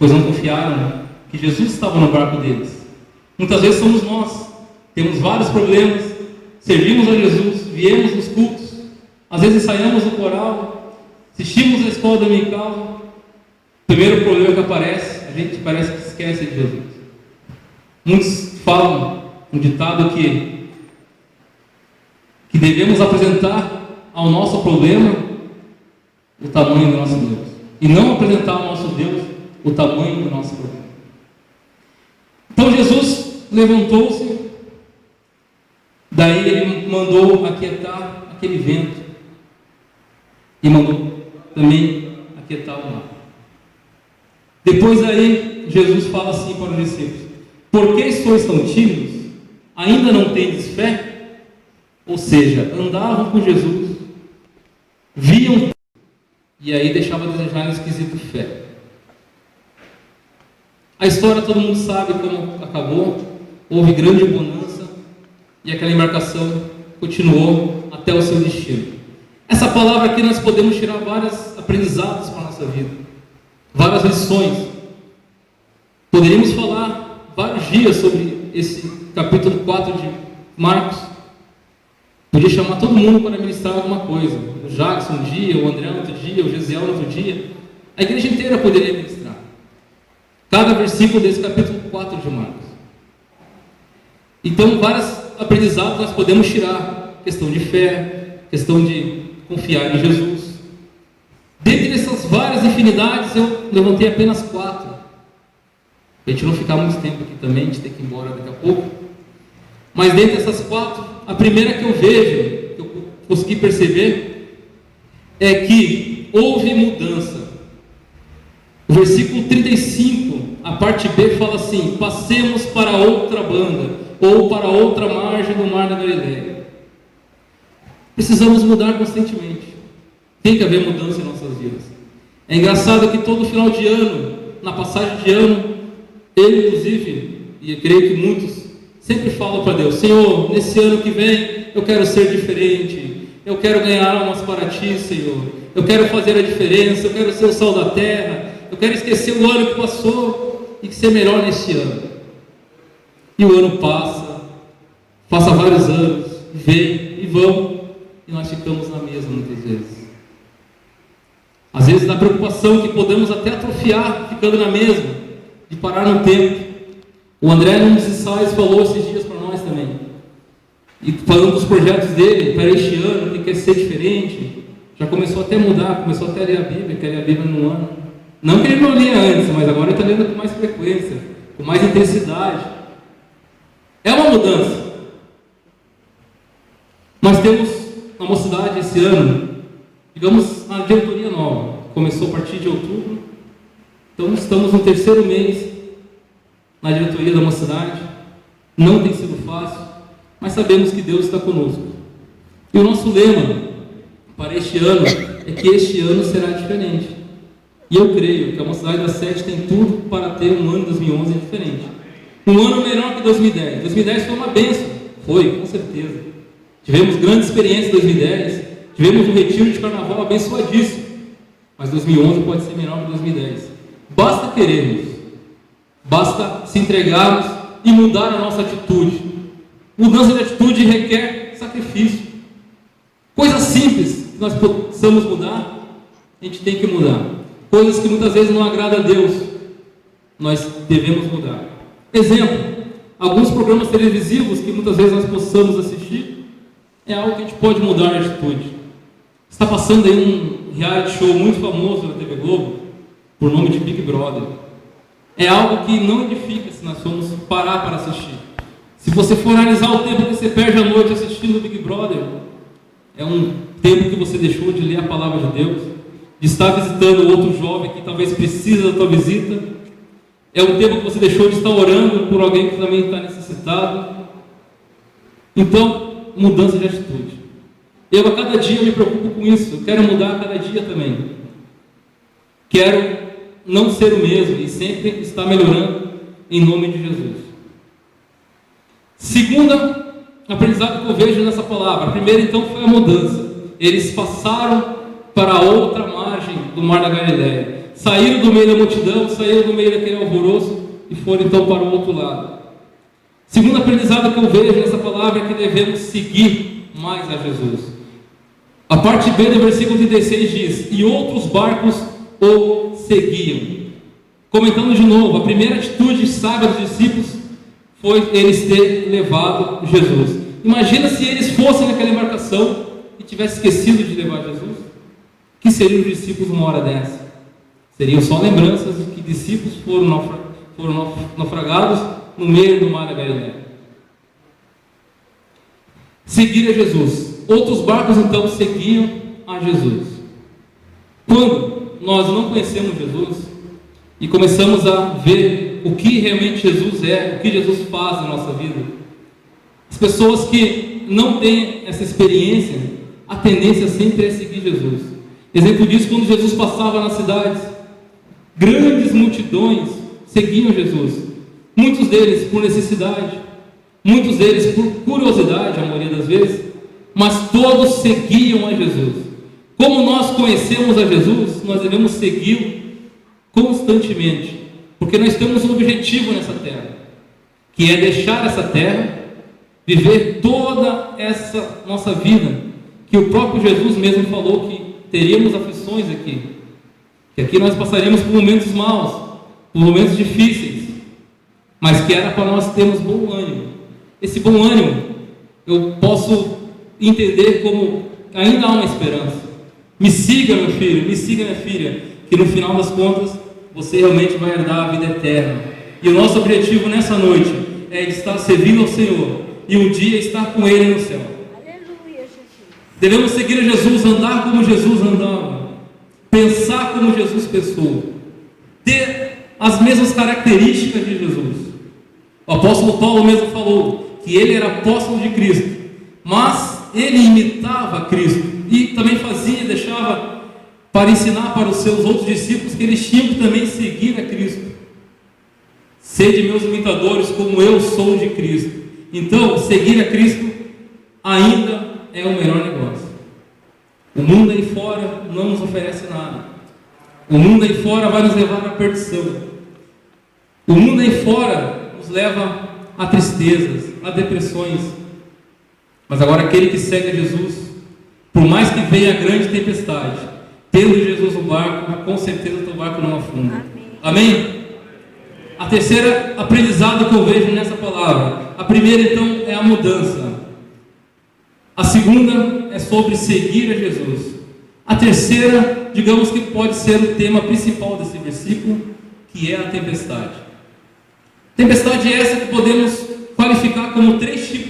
pois não confiaram que Jesus estava no barco deles. Muitas vezes somos nós, temos vários problemas, servimos a Jesus, viemos nos cultos, às vezes ensaiamos no coral, assistimos a escola dominical. O primeiro problema que aparece, a gente parece que esquece de Jesus. Muitos falam um ditado que devemos apresentar ao nosso problema o tamanho do nosso Deus, e não apresentar ao nosso Deus o tamanho do nosso problema. Então Jesus levantou-se, daí ele mandou aquietar aquele vento e mandou também aquietar o mar. Depois aí Jesus fala assim para os discípulos: por que sois tão tímidos? Ainda não tendes fé? Ou seja, andavam com Jesus, viam, e aí deixava a desejar no esquisito fé. A história todo mundo sabe como acabou. Houve grande bonança e aquela embarcação continuou até o seu destino. Essa palavra aqui nós podemos tirar vários aprendizados para a nossa vida, várias lições. Poderíamos falar vários dias sobre esse capítulo 4 de Marcos. Podia chamar todo mundo para ministrar alguma coisa. O Jackson um dia, o André outro dia, o Gesiel outro dia. A igreja inteira poderia ministrar cada versículo desse capítulo 4 de Marcos. Então, vários aprendizados nós podemos tirar. Questão de fé, questão de confiar em Jesus. Dentre essas várias infinidades, eu levantei apenas 4. Para a gente não ficar muito tempo aqui também, a gente tem que ir embora daqui a pouco. Mas dentre essas 4, a primeira que eu vejo, que eu consegui perceber, é que houve mudança. O versículo 35, a parte B, fala assim: passemos para outra banda, ou para outra margem do mar da Galileia. Precisamos mudar constantemente. Tem que haver mudança em nossas vidas. É engraçado que todo final de ano, na passagem de ano, eu inclusive, e eu creio que muitos, sempre falam para Deus: Senhor, nesse ano que vem, eu quero ser diferente, eu quero ganhar almas para Ti, Senhor, eu quero fazer a diferença, eu quero ser o sal da terra, eu quero esquecer o ano que passou e ser melhor neste ano. E o ano passa vários anos, vem e vão, e nós ficamos na mesma muitas vezes. Às vezes dá preocupação que podemos até atrofiar ficando na mesma, de parar no tempo. O André, num dos ensaios, falou esses dias para nós também, e falando dos projetos dele para este ano, que quer ser diferente. Já começou até a mudar, começou até a ler a Bíblia, quer ler a Bíblia no ano. Não que ele não lia antes, mas agora ele está lendo com mais frequência, com mais intensidade. É uma mudança. Nós temos na mocidade esse ano, digamos, a diretoria nova. Começou a partir de outubro, então estamos no 3º mês na diretoria da mocidade. Não tem sido fácil, mas sabemos que Deus está conosco. E o nosso lema para este ano é que este ano será diferente. E eu creio que a mocidade da Sede tem tudo para ter um ano de 2011 diferente. Um ano melhor que 2010. 2010 foi uma bênção. Foi, com certeza. Tivemos grande experiência em 2010. Tivemos um retiro de carnaval abençoadíssimo. Mas 2011 pode ser melhor que 2010. Basta querermos. Basta se entregarmos e mudar a nossa atitude. Mudança de atitude requer sacrifício. Coisas simples que nós possamos mudar, a gente tem que mudar. Coisas que muitas vezes não agradam a Deus, nós devemos mudar. Exemplo, alguns programas televisivos que muitas vezes nós possamos assistir, é algo que a gente pode mudar de atitude. Está passando aí um reality show muito famoso na TV Globo, por nome de Big Brother. É algo que não edifica se nós formos parar para assistir. Se você for analisar o tempo que você perde à noite assistindo o Big Brother, é um tempo que você deixou de ler a palavra de Deus, de estar visitando outro jovem que talvez precisa da tua visita. É um tempo que você deixou de estar orando por alguém que também está necessitado. Então, mudança de atitude. Eu a cada dia me preocupo com isso. Eu quero mudar a cada dia também. Quero não ser o mesmo e sempre estar melhorando em nome de Jesus. Segunda aprendizado que eu vejo nessa palavra. A primeira então foi a mudança. Eles passaram para outra margem do mar da Galileia. saíram do meio da multidão, saíram do meio daquele alvoroço e foram então para o outro lado. Segundo aprendizado que eu vejo nessa palavra é que devemos seguir mais a Jesus. A parte B do versículo 36 diz: e outros barcos o seguiam. Comentando de novo, a primeira atitude sábia dos discípulos foi eles terem levado Jesus. Imagina se eles fossem naquela embarcação e tivessem esquecido de levar Jesus. O que seriam os discípulos numa hora dessa? Seriam só lembranças de que discípulos foram naufragados no meio do mar da Galileia. Seguir a Jesus. Outros barcos então seguiam a Jesus. Quando nós não conhecemos Jesus e começamos a ver o que realmente Jesus é, o que Jesus faz na nossa vida, as pessoas que não têm essa experiência, a tendência sempre é seguir Jesus. Exemplo disso, quando Jesus passava nas cidades, grandes multidões seguiam Jesus. Muitos deles por necessidade, muitos deles por curiosidade, a maioria das vezes, mas todos seguiam a Jesus. Como nós conhecemos a Jesus, nós devemos segui-lo constantemente, porque nós temos um objetivo nessa terra, que é deixar essa terra, viver toda essa nossa vida, que o próprio Jesus mesmo falou que teríamos aflições aqui, que aqui nós passaríamos por momentos maus, por momentos difíceis, mas que era para nós termos bom ânimo. Esse bom ânimo eu posso entender como ainda há uma esperança. Me siga, meu filho, me siga, minha filha, que no final das contas você realmente vai herdar a vida eterna. E o nosso objetivo nessa noite é estar servindo ao Senhor e um dia estar com Ele no céu. Aleluia, Jesus. Devemos seguir a Jesus, andar como Jesus andava, pensar como Jesus pensou, ter as mesmas características de Jesus. O apóstolo Paulo mesmo falou que ele era apóstolo de Cristo, mas ele imitava Cristo e também fazia, deixava para ensinar para os seus outros discípulos que eles tinham que também seguir a Cristo. Sede meus imitadores como eu sou de Cristo. Então, seguir a Cristo ainda é o melhor negócio. O mundo aí fora não nos oferece nada. O mundo aí fora vai nos levar à perdição. O mundo aí fora nos leva a tristezas, a depressões. Mas agora aquele que segue a Jesus, por mais que venha a grande tempestade, tendo Jesus no barco, com certeza o teu barco não afunda. Amém? A terceira aprendizado que eu vejo nessa palavra, a primeira então é a mudança. A segunda é sobre seguir a Jesus. A terceira, digamos que pode ser o tema principal desse versículo, que é a tempestade. Tempestade é essa que podemos